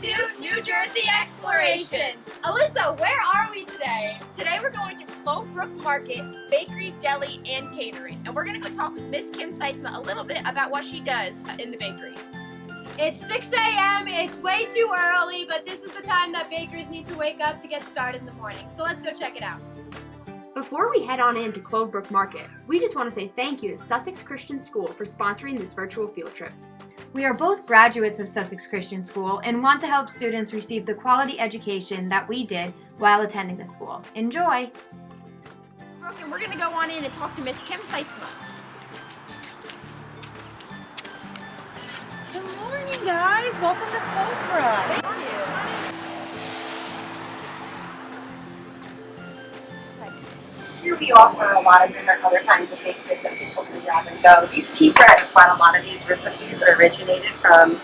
to New Jersey Explorations. Alyssa, where are we today? Today we're going to Clove Brook Market, Bakery, Deli, and Catering. And we're going to go talk with Miss Kim Seitzma a little bit about what she does in the bakery. It's 6 a.m. It's way too early, but this is the time that bakers need to wake up to get started in the morning. So let's go check it out. Before we head on into Clove Brook Market, we just want to say thank you to Sussex Christian School for sponsoring this virtual field trip. We are both graduates of Sussex Christian School and want to help students receive the quality education that we did while attending the school. Enjoy! Okay, we're going to go on in and talk to Miss Kim Seitzma. Good morning, guys. Welcome to Clove Brook. Thank you. Here we offer a lot of different other kinds of baked goods that people can grab and go. These tea breads, but a lot of these recipes originated from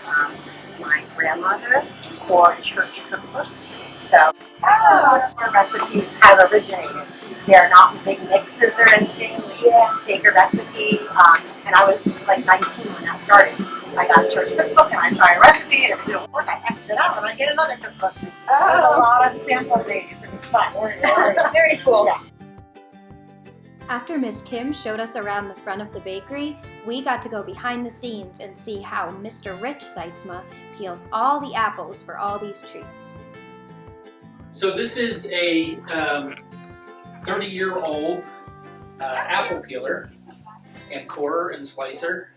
my grandmother or church cookbooks. So that's where a lot of our recipes have originated. They are not big mixes or anything. We take a recipe, and I was like 19 when that started. I got a church cookbook and I try a recipe, and if it didn't work, I X it out and I get another cookbook. There's a lot of sample days. It was fun. Very cool. Yeah. After Miss Kim showed us around the front of the bakery, we got to go behind the scenes and see how Mr. Rich Seitzma peels all the apples for all these treats. So this is a 30-year-old apple peeler and corer and slicer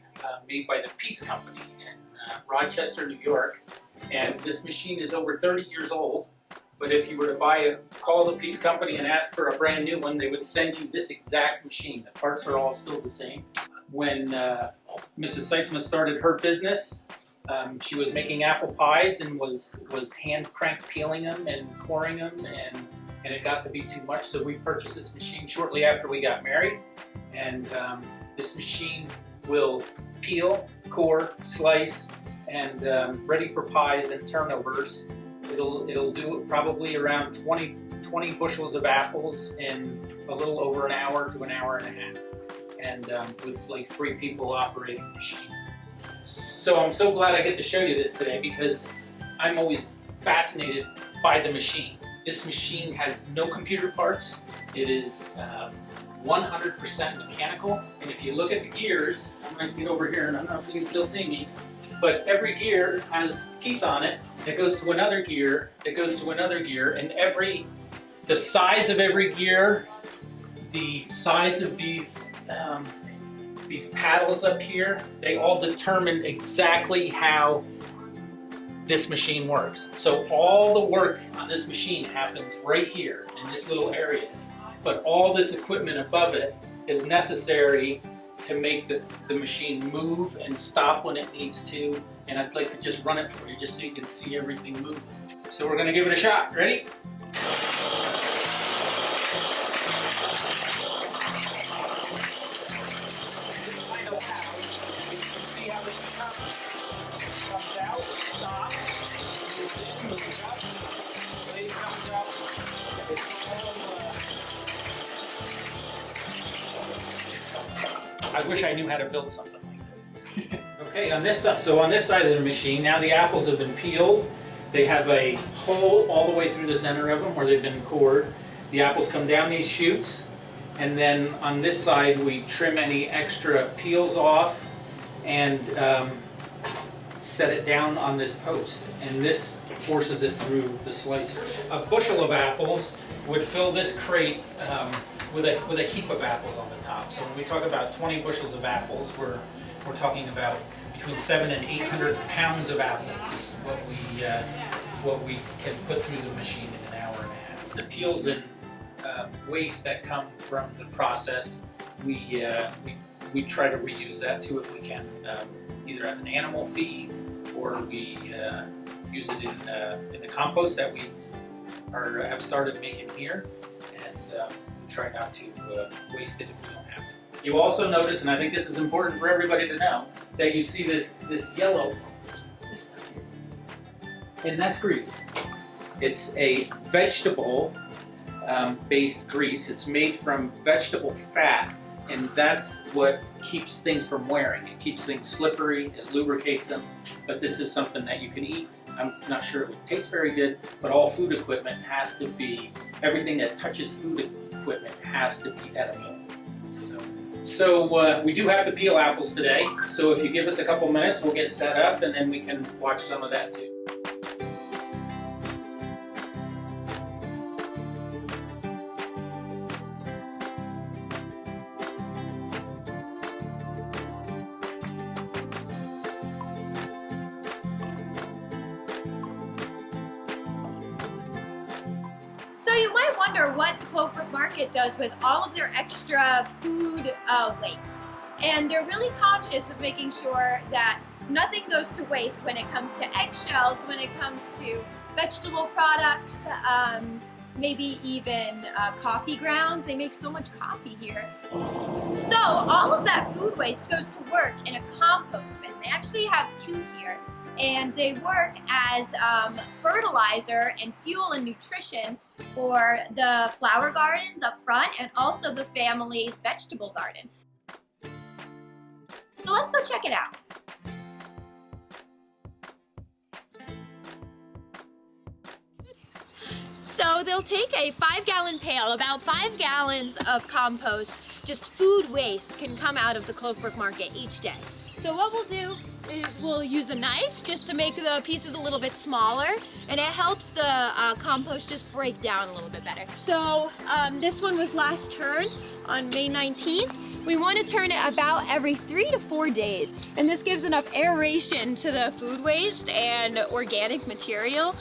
made by the Peace Company in Rochester, New York. And this machine is over 30 years old. But if you were to call the Peace Company and ask for a brand new one, they would send you this exact machine. The parts are all still the same. When Mrs. Seitzma started her business, she was making apple pies and was hand crank peeling them and coring them, and it got to be too much. So we purchased this machine shortly after we got married. And this machine will peel, core, slice, and ready for pies and turnovers. It'll do probably around 20 bushels of apples in a little over an hour to an hour and a half, and with like 3 people operating the machine. So I'm so glad I get to show you this today because I'm always fascinated by the machine. This machine has no computer parts. It is 100% mechanical, and if you look at the gears, I'm going to get over here and I don't know if you can still see me, but every gear has teeth on it that goes to another gear, that goes to another gear, and the size of every gear, the size of these paddles up here, they all determine exactly how this machine works. So all the work on this machine happens right here in this little area, but all this equipment above it is necessary to make the machine move and stop when it needs to, and I'd like to just run it for you just so you can see everything moving. So we're going to give it a shot. Ready? See how this comes out, stops, moves up, blade comes out. It's I wish I knew how to build something like this. Okay, on this side of the machine, now the apples have been peeled. They have a hole all the way through the center of them where they've been cored. The apples come down these chutes, and then on this side we trim any extra peels off and set it down on this post, and this forces it through the slicer. A bushel of apples would fill this crate with a heap of apples on the top. So when we talk about 20 bushels of apples, we're talking about between 700 and 800 pounds of apples is what we can put through the machine in an hour and a half. The peels and waste that come from the process, we try to reuse that too if we can, either as an animal feed or we use it in the compost that we have started making here, and we try not to waste it if we don't have it. You also notice, and I think this is important for everybody to know, that you see this yellow, this stuff here, and that's grease. It's a vegetable based grease. It's made from vegetable fat, and that's what keeps things from wearing. It keeps things slippery, it lubricates them, but this is something that you can eat. I'm not sure it would taste very good, but all food equipment has to be, everything that touches food equipment has to be edible. So we do have to peel apples today, so if you give us a couple minutes, we'll get set up and then we can watch some of that too. So you might wonder what Clove Brook Market does with all of their extra food waste. And they're really conscious of making sure that nothing goes to waste when it comes to eggshells, when it comes to vegetable products, maybe even coffee grounds. They make so much coffee here. So all of that food waste goes to work in a compost bin. They actually have 2 here. And they work as fertilizer and fuel and nutrition for the flower gardens up front and also the family's vegetable garden. So let's go check it out. So they'll take a 5-gallon pail, about 5 gallons of compost, just food waste can come out of the Clove Brook Market each day. So what we'll do is we'll use a knife just to make the pieces a little bit smaller, and it helps the compost just break down a little bit better. So this one was last turned on May 19th. We want to turn it about every 3 to 4 days, and this gives enough aeration to the food waste and organic material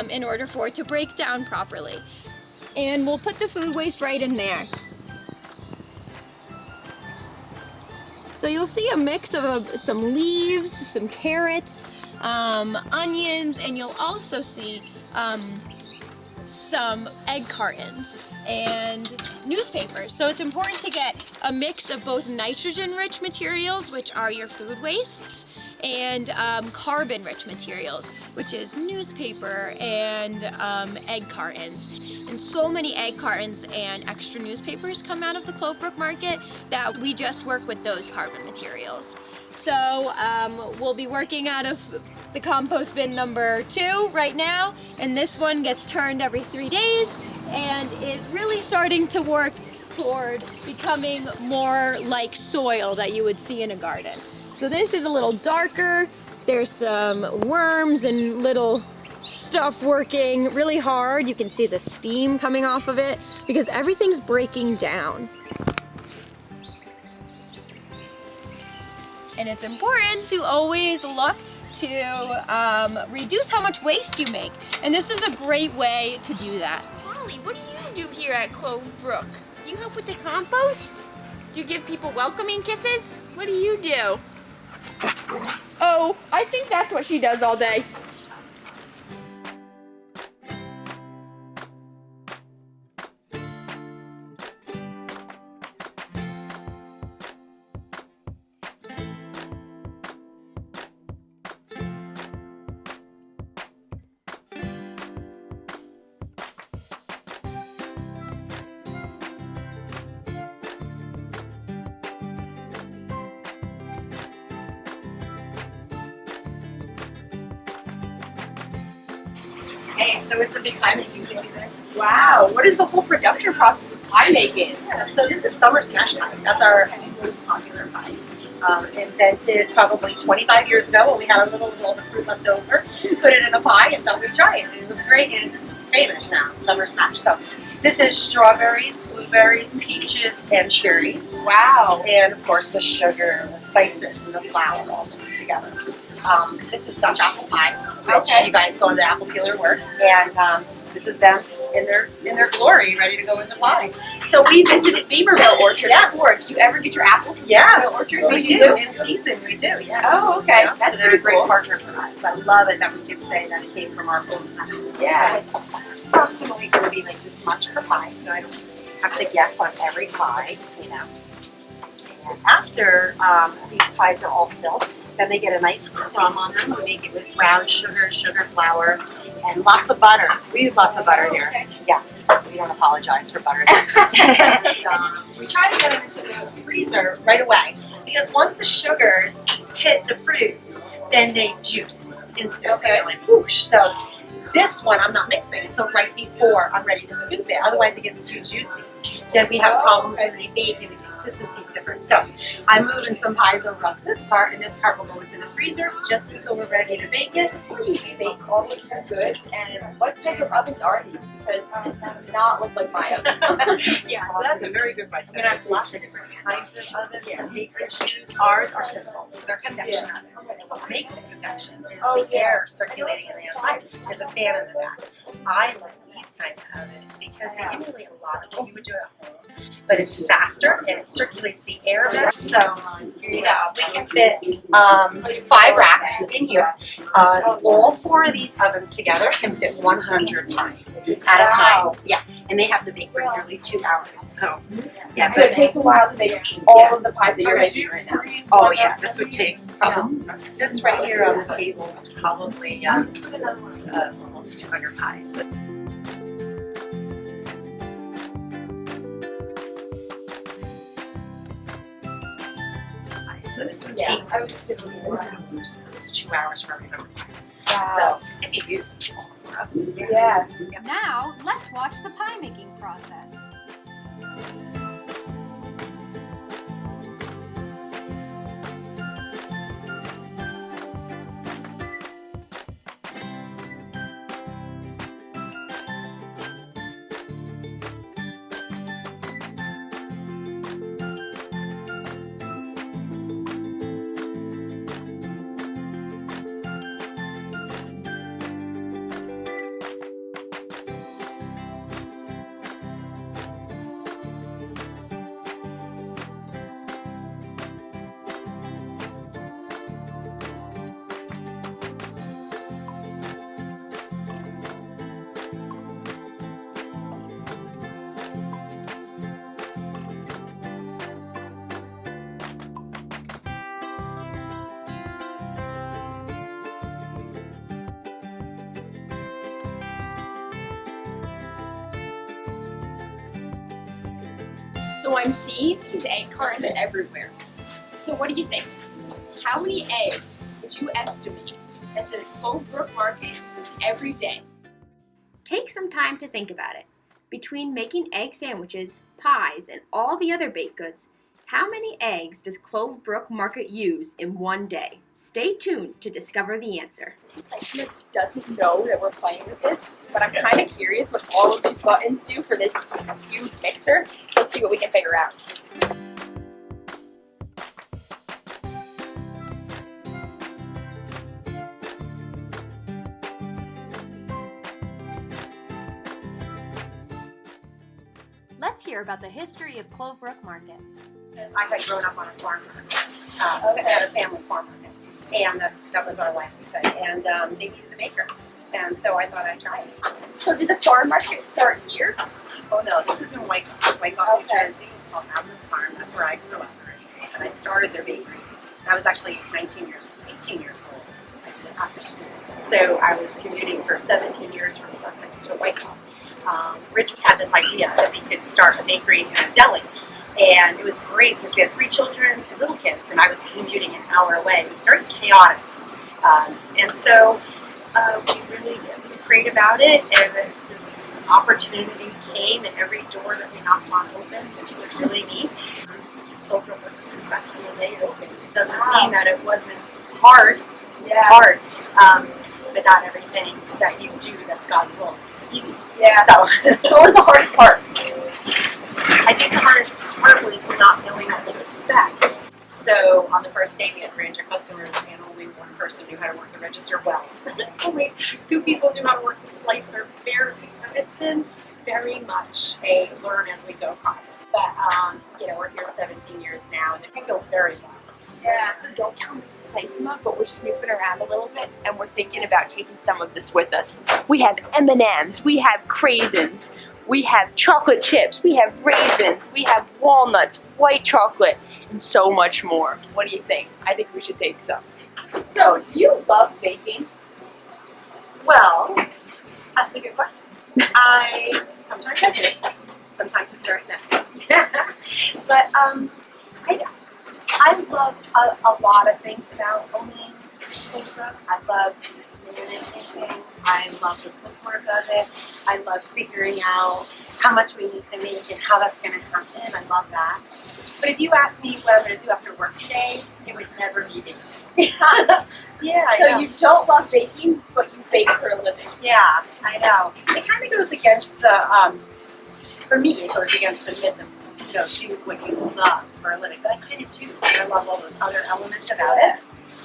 in order for it to break down properly. And we'll put the food waste right in there. So you'll see a mix of some leaves, some carrots, onions, and you'll also see some egg cartons and newspapers. So it's important to get a mix of both nitrogen-rich materials, which are your food wastes, and carbon-rich materials, which is newspaper and egg cartons. And so many egg cartons and extra newspapers come out of the Clove Brook Market that we just work with those carbon materials. So we'll be working out of the compost bin number 2 right now, and this one gets turned every 3 days and is really starting to work toward becoming more like soil that you would see in a garden. So this is a little darker. There's some worms and little stuff working really hard. You can see the steam coming off of it because everything's breaking down. And it's important to always look to reduce how much waste you make. And this is a great way to do that. Molly, what do you do here at Clove Brook? Do you help with the compost? Do you give people welcoming kisses? What do you do? Oh, I think that's what she does all day. Hey, so it's a big pie making season. Wow, what is the whole production process of pie making? So this is summer smash pie. That's our most popular pie. Invented probably 25 years ago when we had a little fruit left over. Put it in a pie and thought we'd try it. And it was great and it's famous now, summer smash. So this is strawberries, blueberries, peaches, and cherries. Wow. And of course the sugar, the spices, and the flour all mixed together. This is Dutch apple pie, which you guys saw the apple peeler work. And this is them in their glory, ready to go in the pie. So we visited Beaverville Orchard before. Do you ever get your apples? Yeah, Orchard? we do. In season, we do. Yeah. Oh, okay. Yeah. That's so they're a great cool. partner for us. I love it that we can say that it came from our own town. Yeah. Approximately going to be like this much per pie, so I don't have to guess on every pie, you know. And after these pies are all filled, then they get a nice crumb on them. We make it with brown sugar, sugar flour, and lots of butter. We use lots of butter here. Okay. Yeah, we don't apologize for butter. And, we try to get them into the freezer right away because once the sugars hit the fruits, then they juice. instantly. You're like, whoosh. So this one I'm not mixing until right before I'm ready to scoop it. Otherwise it gets too juicy. Then we have problems when they bake and the consistency is different. So I'm moving some pies over onto this part, and this part will go into the freezer just until we're ready to bake it. Where do you bake all of your goods, and what type of ovens are these? Because this does not look like my oven. Yeah, so that's a very good question. We're gonna have lots of different kinds of ovens and bakery choose. Ours are simple. These are convection ovens. And what makes it convection is the air circulating in the inside. There's a fan in the back. I like these kind of ovens because they emulate a lot of what you would do at home, but it's faster and it circulates the air better. So here you go. We can fit 5 racks in here. All 4 of these ovens together can fit 100 pies at a time. Yeah, and they have to bake for nearly 2 hours. So yeah, So it takes a while to make all of the pies that you're making right now. oh yeah, this would take this right here on the table is probably almost 200 pies. So this would take 4 hours. This is 2 hours for every 100 pies. So if you use all 4 ovens, Yeah. Now, let's watch the pie making process. So I'm seeing these egg cartons everywhere. So what do you think? How many eggs would you estimate that the Clove Brook market uses every day? Take some time to think about it. Between making egg sandwiches, pies, and all the other baked goods, how many eggs does Clove Brook Market use in one day? Stay tuned to discover the answer. Sussex doesn't know that we're playing with this, but I'm kind of curious what all of these buttons do for this huge mixer. So let's see what we can figure out. Let's hear about the history of Clove Brook Market. I had grown up on a farm, at a family farm market, and that was our livelihood. And they needed a baker, and so I thought I'd try it. So did the farm market start here? Oh no, this is in Wyckoff, New Jersey. It's called Alyssa Farm. That's where I grew up, and I started their bakery. I was actually 18 years old. I did it after school, so I was commuting for 17 years from Sussex to Wyckoff. Rich had this idea that we could start a bakery and a deli. And it was great because we had 3 children and little kids, and I was commuting an hour away. It was very chaotic. And so we really prayed about it, and this opportunity came, and every door that we knocked on opened, which was really neat. Clove Brook was a success from the day it opened. It doesn't mean that it wasn't hard. It's hard. But not everything that you do that's God's will is easy. Yeah. So what was the hardest part? I think the hardest part was not knowing what to expect. So on the first day we had 300 customers and only 1 person knew how to work the register well. Only 2 people knew how to work the slicer barely. So it's been very much a learn as we go process. But we're here 17 years now, and we feel very blessed. Yeah, so don't tell Mrs. Seitzma, but we're snooping around a little bit, and we're thinking about taking some of this with us. We have M&Ms, we have craisins, we have chocolate chips, we have raisins, we have walnuts, white chocolate, and so much more. What do you think? I think we should take some. So, do you love baking? Well, that's a good question. Sometimes I do. Sometimes it's very messy. But I love a lot of things about owning Clove Brook. I love managing things. I love the footwork of it. I love figuring out how much we need to make and how that's going to happen. I love that. But if you ask me what I'm going to do after work today, it would never be baking. Yeah, I know. So you don't love baking, but you bake for a living. Yeah, I know. It kind of goes against the, for me, it goes against the myth of, do what you love for a living. But I kind of do. I love all those other elements about it.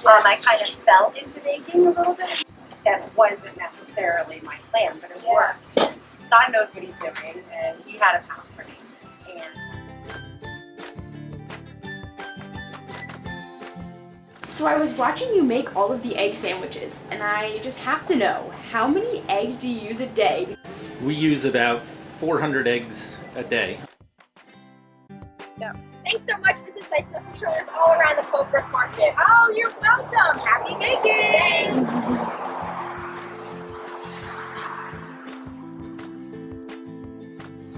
I kind of fell into baking a little bit. That wasn't necessarily my plan, but it worked. God knows what he's doing, and he had a path for me. So I was watching you make all of the egg sandwiches, and I just have to know, how many eggs do you use a day? We use about 400 eggs a day. Thanks so much, Mrs. Seitzma, for showing us all around the Clove Brook Market. Oh, you're welcome. Happy baking. Thanks.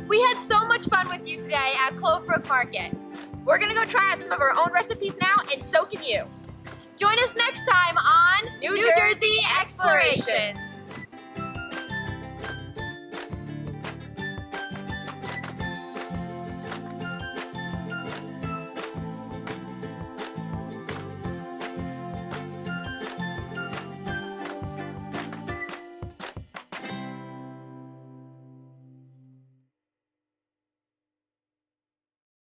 We had so much fun with you today at Clove Brook Market. We're gonna go try out some of our own recipes now, and so can you. Join us next time on New Jersey Explorations.